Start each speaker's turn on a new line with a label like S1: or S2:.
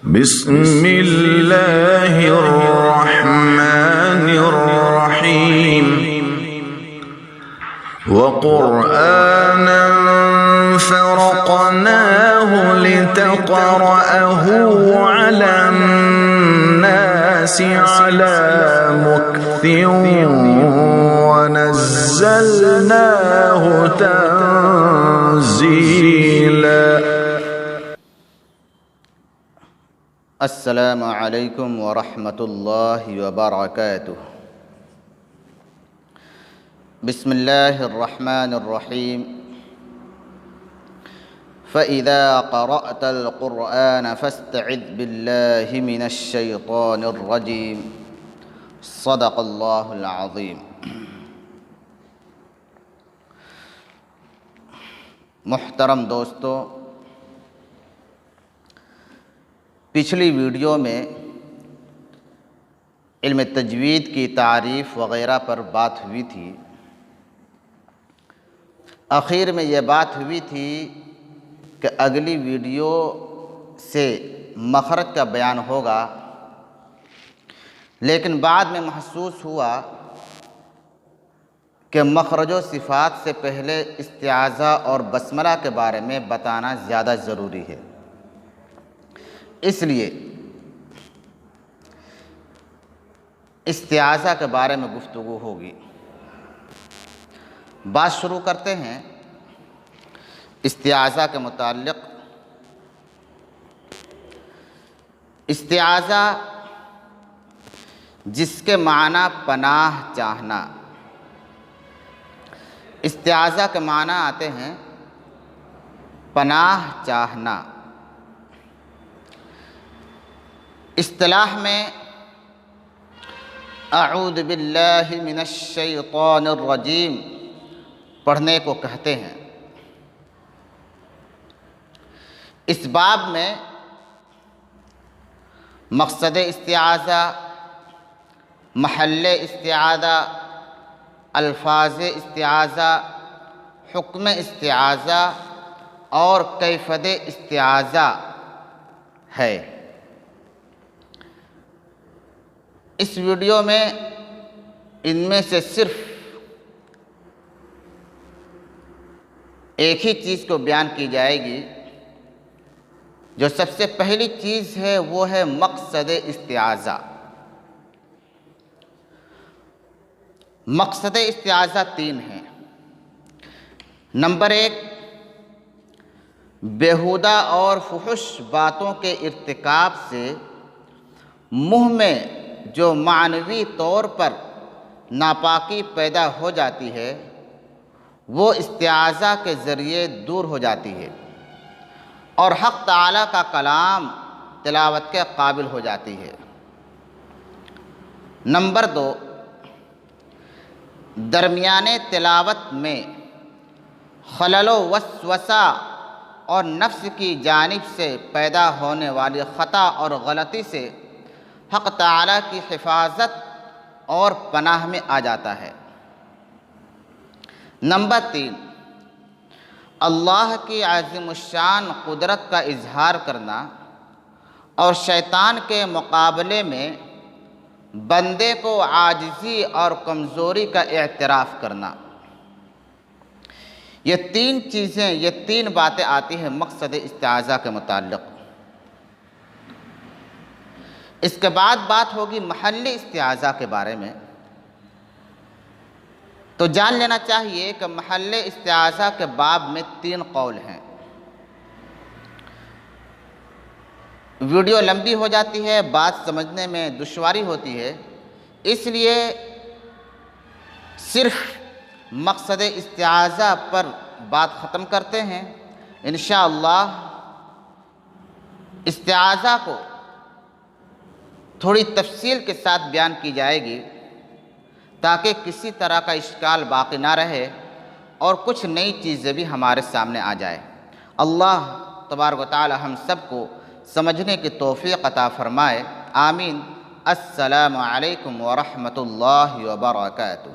S1: بسم اللہ الرحمن الرحیم وقرآنا فرقناه لتقرأه على الناس على مكث ونزلناه تنزيلا.
S2: السلام علیکم ورحمۃ اللہ وبرکاتہ. بسم اللہ الرحمن الرحیم. فَإِذَا قَرَأْتَ الْقُرْآنَ فَاسْتَعِذْ بِاللَّهِ مِنَ الشَّيْطَانِ الرَّجِيمِ. صدق اللہ العظیم. محترم دوستو، پچھلی ویڈیو میں علم تجوید کی تعریف وغیرہ پر بات ہوئی تھی. آخر میں یہ بات ہوئی تھی کہ اگلی ویڈیو سے مخرج کا بیان ہوگا، لیکن بعد میں محسوس ہوا کہ مخرج و صفات سے پہلے استعاذہ اور بسملہ کے بارے میں بتانا زیادہ ضروری ہے. اس لیے استعاذہ کے بارے میں گفتگو ہوگی. بات شروع کرتے ہیں استعاذہ کے متعلق. استعاذہ جس کے معنی پناہ چاہنا. استعاذہ کے معنی آتے ہیں پناہ چاہنا. اصطلاح میں اعوذ باللہ من الشیطان الرجیم پڑھنے کو کہتے ہیں. اس باب میں مقصد استعاذہ، محل استعاذہ، الفاظ استعاذہ، حکم استعاذہ اور کیفیت استعاذہ ہے. اس ویڈیو میں ان میں سے صرف ایک ہی چیز کو بیان کی جائے گی. جو سب سے پہلی چیز ہے وہ ہے مقصد استعاذہ. مقصد استعاذہ 3 ہیں. نمبر 1، بیہودہ اور فحش باتوں کے ارتکاب سے منہ میں جو معنوی طور پر ناپاکی پیدا ہو جاتی ہے وہ استعاذہ کے ذریعے دور ہو جاتی ہے اور حق تعالیٰ کا کلام تلاوت کے قابل ہو جاتی ہے. نمبر 2، درمیانے تلاوت میں خلل و وسوسہ اور نفس کی جانب سے پیدا ہونے والی خطا اور غلطی سے حق تعالیٰ کی حفاظت اور پناہ میں آ جاتا ہے. نمبر 3، اللہ کی عظیم الشان قدرت کا اظہار کرنا اور شیطان کے مقابلے میں بندے کو عاجزی اور کمزوری کا اعتراف کرنا. یہ 3 چیزیں، یہ 3 باتیں آتی ہیں مقصد استعاذہ کے متعلق. اس کے بعد بات ہوگی محل استعاذہ کے بارے میں. تو جان لینا چاہیے کہ محل استعاذہ کے باب میں 3 قول ہیں. ویڈیو لمبی ہو جاتی ہے، بات سمجھنے میں دشواری ہوتی ہے، اس لیے صرف مقصد استعاذہ پر بات ختم کرتے ہیں. انشاءاللہ استعاذہ کو تھوڑی تفصیل کے ساتھ بیان کی جائے گی تاکہ کسی طرح کا اشکال باقی نہ رہے اور کچھ نئی چیزیں بھی ہمارے سامنے آ جائے. اللہ تبارک و تعالی ہم سب کو سمجھنے کی توفیق عطا فرمائے. آمین. السلام علیکم ورحمۃ اللہ وبرکاتہ.